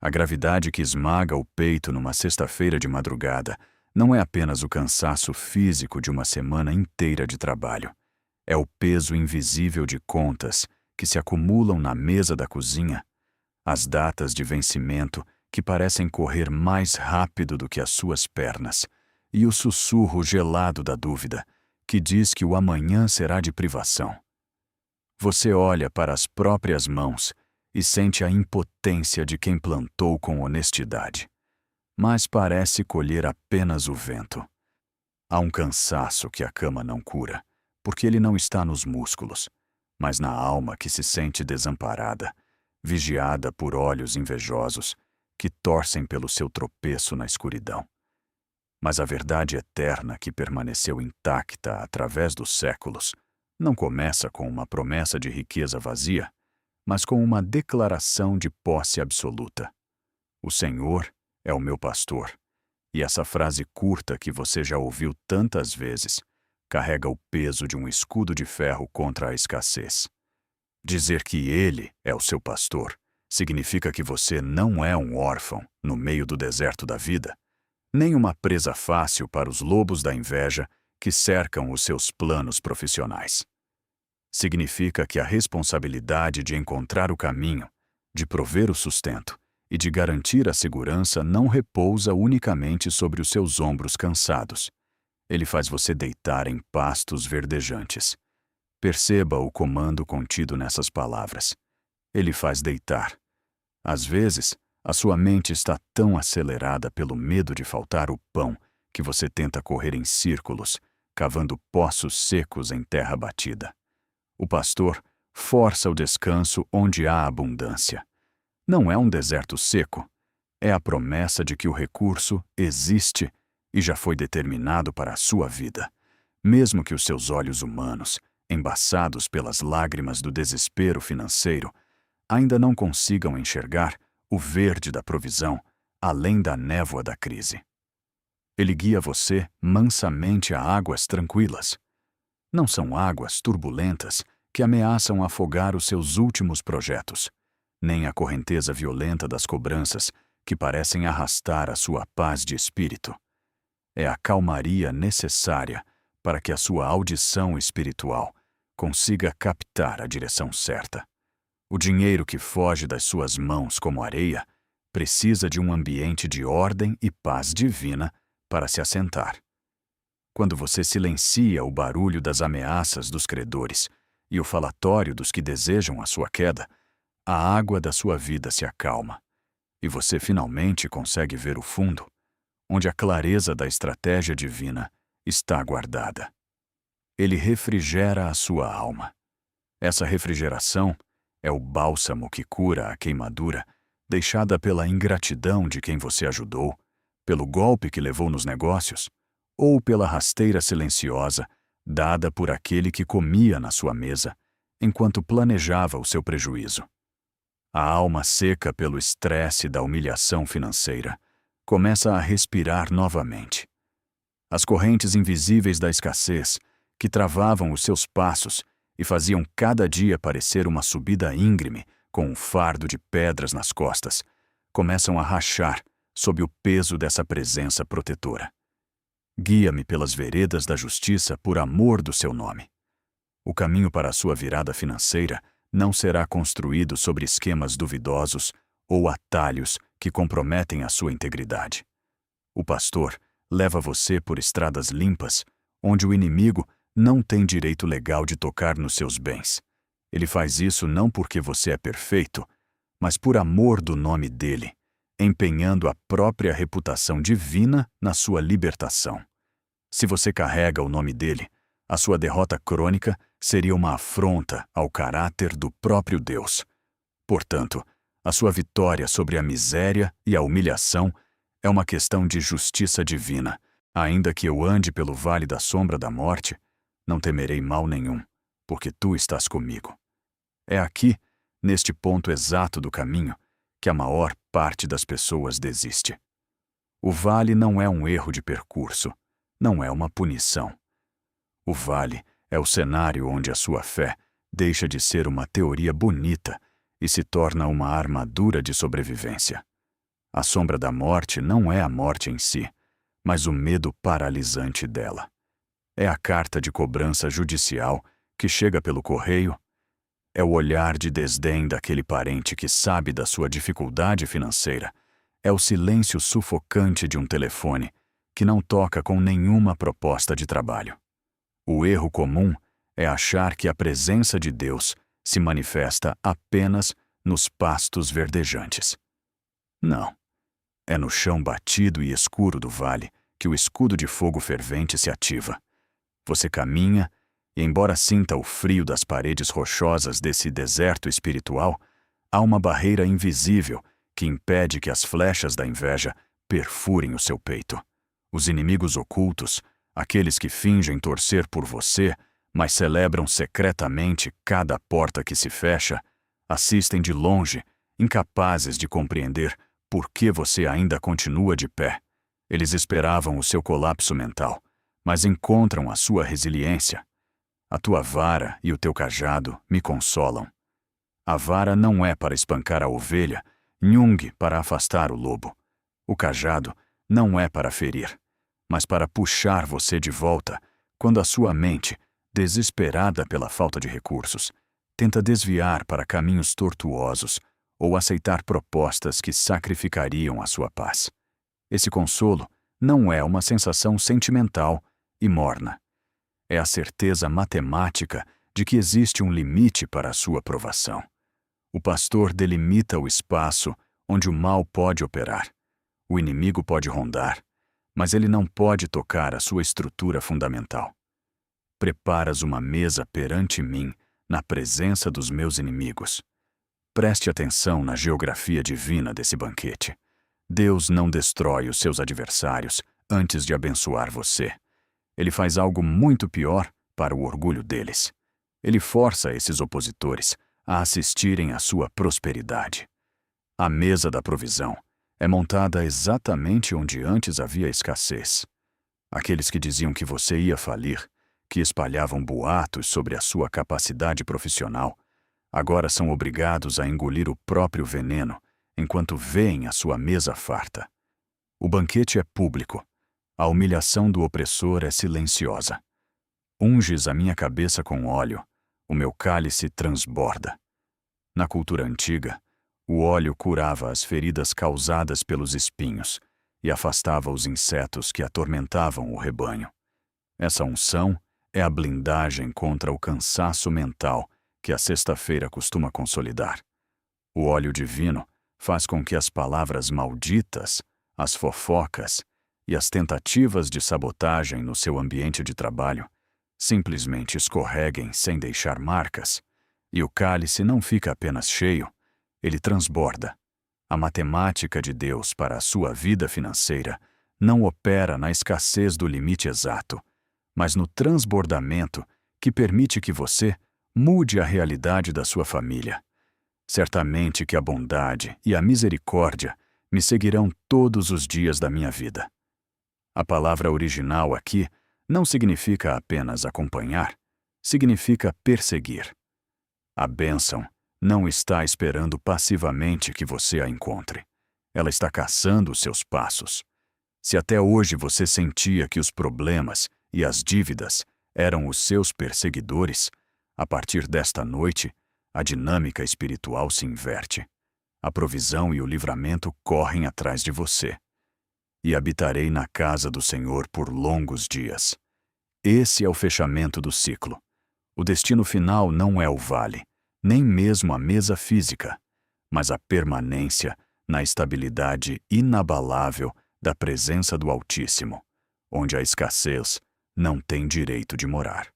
A gravidade que esmaga o peito numa sexta-feira de madrugada não é apenas o cansaço físico de uma semana inteira de trabalho. É o peso invisível de contas que se acumulam na mesa da cozinha, as datas de vencimento que parecem correr mais rápido do que as suas pernas, e o sussurro gelado da dúvida, que diz que o amanhã será de privação. Você olha para as próprias mãos e sente a impotência de quem plantou com honestidade, mas parece colher apenas o vento. Há um cansaço que a cama não cura, porque ele não está nos músculos, mas na alma que se sente desamparada, vigiada por olhos invejosos que torcem pelo seu tropeço na escuridão. Mas a verdade eterna que permaneceu intacta através dos séculos não começa com uma promessa de riqueza vazia, mas com uma declaração de posse absoluta. O Senhor é o meu pastor, e essa frase curta que você já ouviu tantas vezes carrega o peso de um escudo de ferro contra a escassez. Dizer que Ele é o seu pastor significa que você não é um órfão no meio do deserto da vida, nem uma presa fácil para os lobos da inveja que cercam os seus planos profissionais. Significa que a responsabilidade de encontrar o caminho, de prover o sustento e de garantir a segurança não repousa unicamente sobre os seus ombros cansados. Ele faz você deitar em pastos verdejantes. Perceba o comando contido nessas palavras. Ele faz deitar. Às vezes, a sua mente está tão acelerada pelo medo de faltar o pão que você tenta correr em círculos, cavando poços secos em terra batida. O pastor força o descanso onde há abundância. Não é um deserto seco. É a promessa de que o recurso existe e já foi determinado para a sua vida, mesmo que os seus olhos humanos, embaçados pelas lágrimas do desespero financeiro, ainda não consigam enxergar o verde da provisão além da névoa da crise. Ele guia você mansamente a águas tranquilas. Não são águas turbulentas que ameaçam afogar os seus últimos projetos, nem a correnteza violenta das cobranças que parecem arrastar a sua paz de espírito. É a calmaria necessária para que a sua audição espiritual consiga captar a direção certa. O dinheiro que foge das suas mãos como areia precisa de um ambiente de ordem e paz divina para se assentar. Quando você silencia o barulho das ameaças dos credores e o falatório dos que desejam a sua queda, a água da sua vida se acalma e você finalmente consegue ver o fundo, onde a clareza da estratégia divina está guardada. Ele refrigera a sua alma. Essa refrigeração é o bálsamo que cura a queimadura deixada pela ingratidão de quem você ajudou, pelo golpe que levou nos negócios, ou pela rasteira silenciosa dada por aquele que comia na sua mesa enquanto planejava o seu prejuízo. A alma seca pelo estresse da humilhação financeira começa a respirar novamente. As correntes invisíveis da escassez, que travavam os seus passos e faziam cada dia parecer uma subida íngreme com um fardo de pedras nas costas, começam a rachar sob o peso dessa presença protetora. Guia-me pelas veredas da justiça por amor do seu nome. O caminho para a sua virada financeira não será construído sobre esquemas duvidosos ou atalhos que comprometem a sua integridade. O pastor leva você por estradas limpas, onde o inimigo não tem direito legal de tocar nos seus bens. Ele faz isso não porque você é perfeito, mas por amor do nome dele, empenhando a própria reputação divina na sua libertação. Se você carrega o nome dele, a sua derrota crônica seria uma afronta ao caráter do próprio Deus. Portanto, a sua vitória sobre a miséria e a humilhação é uma questão de justiça divina. Ainda que eu ande pelo vale da sombra da morte, não temerei mal nenhum, porque tu estás comigo. É aqui, neste ponto exato do caminho, que a maior parte das pessoas desiste. O vale não é um erro de percurso, não é uma punição. O vale é o cenário onde a sua fé deixa de ser uma teoria bonita e se torna uma armadura de sobrevivência. A sombra da morte não é a morte em si, mas o medo paralisante dela. É a carta de cobrança judicial que chega pelo correio. É o olhar de desdém daquele parente que sabe da sua dificuldade financeira. É o silêncio sufocante de um telefone que não toca com nenhuma proposta de trabalho. O erro comum é achar que a presença de Deus se manifesta apenas nos pastos verdejantes. Não. É no chão batido e escuro do vale que o escudo de fogo fervente se ativa. Você caminha e, embora sinta o frio das paredes rochosas desse deserto espiritual, há uma barreira invisível que impede que as flechas da inveja perfurem o seu peito. Os inimigos ocultos, aqueles que fingem torcer por você, mas celebram secretamente cada porta que se fecha, assistem de longe, incapazes de compreender por que você ainda continua de pé. Eles esperavam o seu colapso mental, mas encontram a sua resiliência. A tua vara e o teu cajado me consolam. A vara não é para espancar a ovelha, nhung para afastar o lobo. O cajado não é para ferir, mas para puxar você de volta quando a sua mente, desesperada pela falta de recursos, tenta desviar para caminhos tortuosos ou aceitar propostas que sacrificariam a sua paz. Esse consolo não é uma sensação sentimental e morna. É a certeza matemática de que existe um limite para a sua provação. O pastor delimita o espaço onde o mal pode operar. O inimigo pode rondar, mas ele não pode tocar a sua estrutura fundamental. Preparas uma mesa perante mim, na presença dos meus inimigos. Preste atenção na geografia divina desse banquete. Deus não destrói os seus adversários antes de abençoar você. Ele faz algo muito pior para o orgulho deles. Ele força esses opositores a assistirem à sua prosperidade. A mesa da provisão é montada exatamente onde antes havia escassez. Aqueles que diziam que você ia falir, que espalhavam boatos sobre a sua capacidade profissional, agora são obrigados a engolir o próprio veneno enquanto veem a sua mesa farta. O banquete é público. A humilhação do opressor é silenciosa. Unges a minha cabeça com óleo, o meu cálice transborda. Na cultura antiga, o óleo curava as feridas causadas pelos espinhos e afastava os insetos que atormentavam o rebanho. Essa unção é a blindagem contra o cansaço mental que a sexta-feira costuma consolidar. O óleo divino faz com que as palavras malditas, as fofocas e as tentativas de sabotagem no seu ambiente de trabalho simplesmente escorreguem sem deixar marcas, e o cálice não fica apenas cheio, ele transborda. A matemática de Deus para a sua vida financeira não opera na escassez do limite exato, mas no transbordamento que permite que você mude a realidade da sua família. Certamente que a bondade e a misericórdia me seguirão todos os dias da minha vida. A palavra original aqui não significa apenas acompanhar, significa perseguir. A bênção não está esperando passivamente que você a encontre. Ela está caçando os seus passos. Se até hoje você sentia que os problemas e as dívidas eram os seus perseguidores, a partir desta noite, a dinâmica espiritual se inverte. A provisão e o livramento correm atrás de você. E habitarei na casa do Senhor por longos dias. Esse é o fechamento do ciclo. O destino final não é o vale, nem mesmo a mesa física, mas a permanência na estabilidade inabalável da presença do Altíssimo, onde a escassez não tem direito de morar.